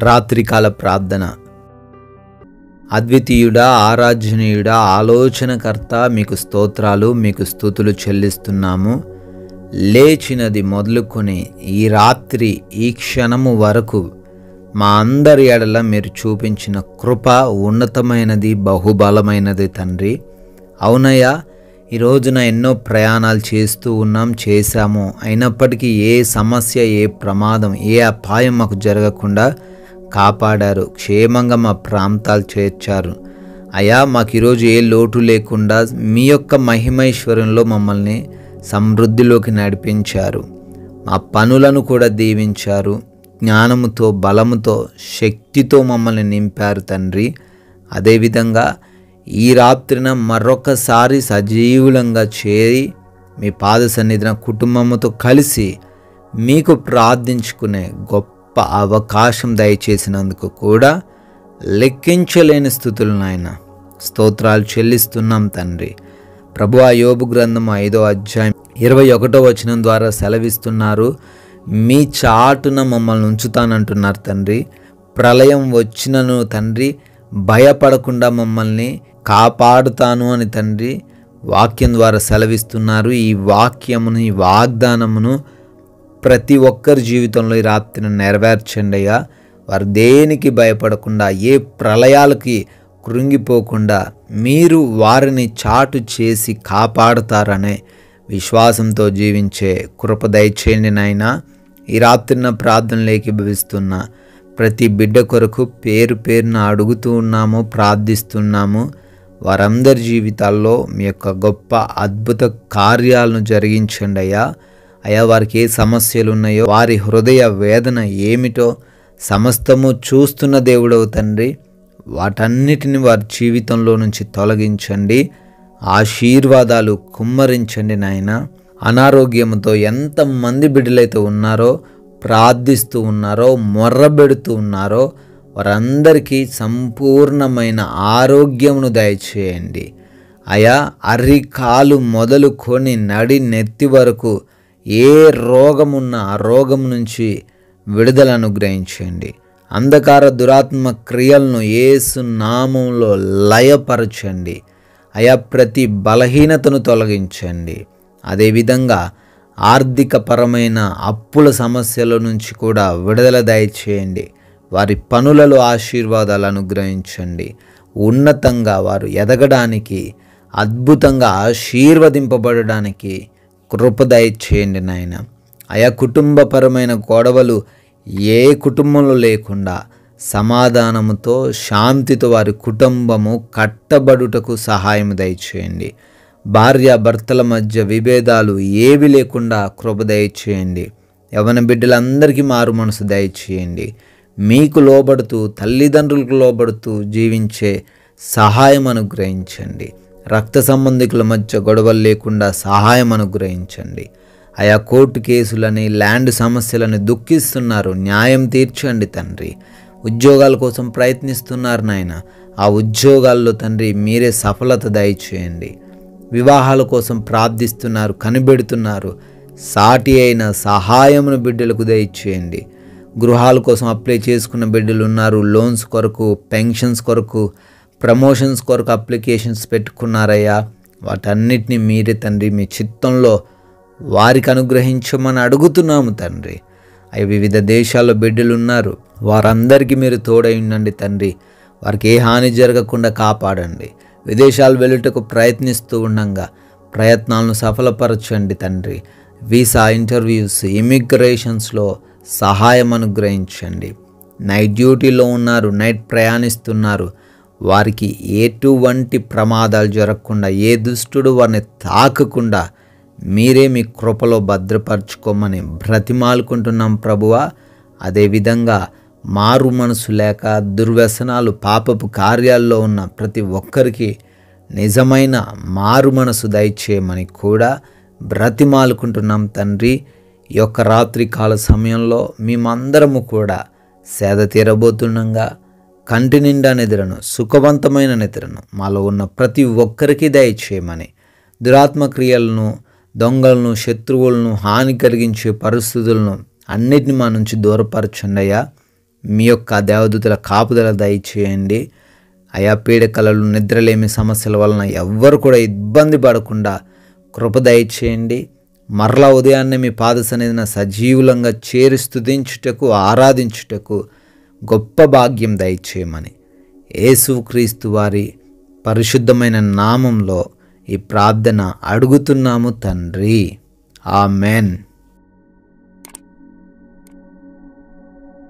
రాత్రికాల ప్రార్థన. అద్వితీయుడా, ఆరాధనీయుడా, ఆలోచనకర్త, మీకు స్తోత్రాలు, మీకు స్తుతులు చెల్లిస్తున్నాము. లేచినది మొదలుకొని ఈ రాత్రి ఈ క్షణము వరకు మా అందరి ఎడల మీరు చూపించిన కృప ఉన్నతమైనది, బహుబలమైనది తండ్రి. అవునయ్యా, ఈ రోజున ఎన్నో ప్రయాణాలు చేశాము. అయినప్పటికీ ఏ సమస్య, ఏ ప్రమాదం, ఏ అపాయం మాకు జరగకుండా కాపాడారు. క్షేమంగా మా ప్రాంతాలు చేర్చారు. అయ్యా, మాకు ఈరోజు ఏ లోటు లేకుండా మీ యొక్క మహిమైశ్వర్యంలో మమ్మల్ని సమృద్ధిలోకి నడిపించారు. మా పనులను కూడా దీవించారు. జ్ఞానముతో, బలముతో, శక్తితో మమ్మల్ని నింపారు తండ్రి. అదేవిధంగా ఈ రాత్రిన మరొకసారి సజీవులంగా చేరి మీ పాద సన్నిధిన కుటుంబముతో కలిసి మీకు ప్రార్థించుకునే గొప్ప అవకాశం దయచేసినందుకు కూడా లెక్కించలేని స్థుతులు నాయన స్తోత్రాలు చెల్లిస్తున్నాం తండ్రి. ప్రభువా, యోబు గ్రంథం 5వ అధ్యాయం 21వ వచనం ద్వారా సెలవిస్తున్నారు, మీ చాటున మమ్మల్ని ఉంచుతానంటున్నారు తండ్రి. ప్రళయం వచ్చినను తండ్రి భయపడకుండా మమ్మల్ని కాపాడుతాను అని తండ్రి వాక్యం ద్వారా సెలవిస్తున్నారు. ఈ వాక్యమును, ఈ వాగ్దానమును ప్రతి ఒక్కరి జీవితంలో ఈ రాత్రిని నెరవేర్చండి అయ్యా. వారు దేనికి భయపడకుండా, ఏ ప్రళయాలకి కృంగిపోకుండా మీరు వారిని చాటు చేసి కాపాడుతారనే విశ్వాసంతో జీవించే కృప దయచేయండి నాయనా. ఈ రాత్రిన ప్రార్థనలు ఏకీభవిస్తున్న ప్రతి బిడ్డ కొరకు పేరు పేరున అడుగుతూ ఉన్నాము, ప్రార్థిస్తున్నాము. వారందరి జీవితాల్లో మీ యొక్క గొప్ప అద్భుత కార్యాలను జరిగించండి అయ్యా. అయ్యా, వారికి ఏ సమస్యలు ఉన్నాయో, వారి హృదయ వేదన ఏమిటో సమస్తము చూస్తున్న దేవుడవు తండ్రి. వాటన్నిటిని వారి జీవితంలో నుంచి తొలగించండి. ఆశీర్వాదాలు కుమ్మరించండి నాయన. అనారోగ్యంతో ఎంతమంది బిడ్డలైతే ఉన్నారో, ప్రార్థిస్తూ ఉన్నారో, మొర్రబెడుతూ ఉన్నారో వారందరికీ సంపూర్ణమైన ఆరోగ్యమును దయచేయండి అయా. అరికాలు మొదలుకొని నడి నెత్తి వరకు ఏ రోగమున్నా ఆ రోగం నుంచి విడుదల అనుగ్రహించండి. అంధకార దురాత్మ క్రియలను యేసు నామములో లయపరచండి అయా. ప్రతి బలహీనతను తొలగించండి. అదేవిధంగా ఆర్థికపరమైన అప్పుల సమస్యల నుంచి కూడా విడుదల దయచేయండి. వారి పనులలో ఆశీర్వాదాలు అనుగ్రహించండి. ఉన్నతంగా వారు ఎదగడానికి, అద్భుతంగా ఆశీర్వదింపబడడానికి కృప దయచేయండి నాయన. ఆయా కుటుంబపరమైన గొడవలు ఏ కుటుంబంలో లేకుండా సమాధానముతో, శాంతితో వారి కుటుంబము కట్టబడుటకు సహాయం దయచేయండి. భార్యాభర్తల మధ్య విభేదాలు ఏవి లేకుండా కృప దయచేయండి. యవ్వన బిడ్డలందరికీ మారు మనసు దయచేయండి. మీకు లోబడుతూ, తల్లిదండ్రులకు లోబడుతూ జీవించే సహాయం అనుగ్రహించండి. రక్త సంబంధికుల మధ్య గొడవలు లేకుండా సహాయం అనుగ్రహించండి. ఆయా కోర్టు కేసులని, ల్యాండ్ సమస్యలను దుఃఖిస్తున్నారు, న్యాయం తీర్చండి తండ్రి. ఉద్యోగాల కోసం ప్రయత్నిస్తున్నారు నాయన, ఆ ఉద్యోగాల్లో తండ్రి మీరే సఫలత దయచేయండి. వివాహాల కోసం ప్రార్థిస్తున్నారు, కనిపెడుతున్నారు, సాటి అయిన సహాయమును బిడ్డలకు దయచేయండి. గృహాల కోసం అప్లై చేసుకున్న బిడ్డలు ఉన్నారు. లోన్స్ కొరకు, పెన్షన్స్ కొరకు, ప్రమోషన్స్ కొరకు అప్లికేషన్స్ పెట్టుకున్నారయ్యా. వాటన్నిటిని మీరే తండ్రి మీ చిత్తంలో వారికి అనుగ్రహించమని అడుగుతున్నాము తండ్రి. అవి వివిధ దేశాల్లో బిడ్డలు ఉన్నారు. వారందరికీ మీరు తోడై ఉండండి తండ్రి. వారికి ఏ హాని జరగకుండా కాపాడండి. విదేశాలు వెళ్ళుటకు ప్రయత్నిస్తూ ఉండగా ప్రయత్నాలను సఫలపరచండి తండ్రి. వీసా ఇంటర్వ్యూస్, ఇమిగ్రేషన్స్లో సహాయం అనుగ్రహించండి. నైట్ డ్యూటీలో ఉన్నారు, నైట్ ప్రయాణిస్తున్నారు. వారికి ఎటువంటి ప్రమాదాలు జరగకుండా, ఏ దుష్టుడు వారిని తాకకుండా మీరే మీ కృపలో భద్రపరచుకోమని బ్రతిమాలుకుంటున్నాం ప్రభువా. అదేవిధంగా మారు మనసు లేక దుర్వ్యసనాలు, పాపపు కార్యాల్లో ఉన్న ప్రతి ఒక్కరికి నిజమైన మారు మనసు దయచేయమని కూడా బ్రతిమాలుకుంటున్నాం తండ్రి. ఈ యొక్క రాత్రి కాల సమయంలో మేమందరము కూడా సేద తీరబోతుండగా కంటి నిండా నిద్రను, సుఖవంతమైన నిద్రను మాలో ఉన్న ప్రతి ఒక్కరికి దయచేయమని, దురాత్మ క్రియలను, దొంగలను, శత్రువులను, హాని కలిగించే పరిస్థితులను అన్నిటిని మా నుంచి దూరపరచండి అయ్యా. మీ యొక్క దేవదూతల కాపుదల దయచేయండి. అయా పీడకలలు, నిద్రలేమి సమస్యల వలన ఎవ్వరు కూడా ఇబ్బంది పడకుండా కృప దయచేయండి. మరలా ఉదయాన్నే మీ పాద సన్నిధిన సజీవులంగా చేరి స్తుతించుటకు, ఆరాధించుటకు గొప్ప భాగ్యం దయచేయమని యేసుక్రీస్తు వారి పరిశుద్ధమైన నామంలో ఈ ప్రార్థన అడుగుతున్నాము తండ్రి. ఆమెన్.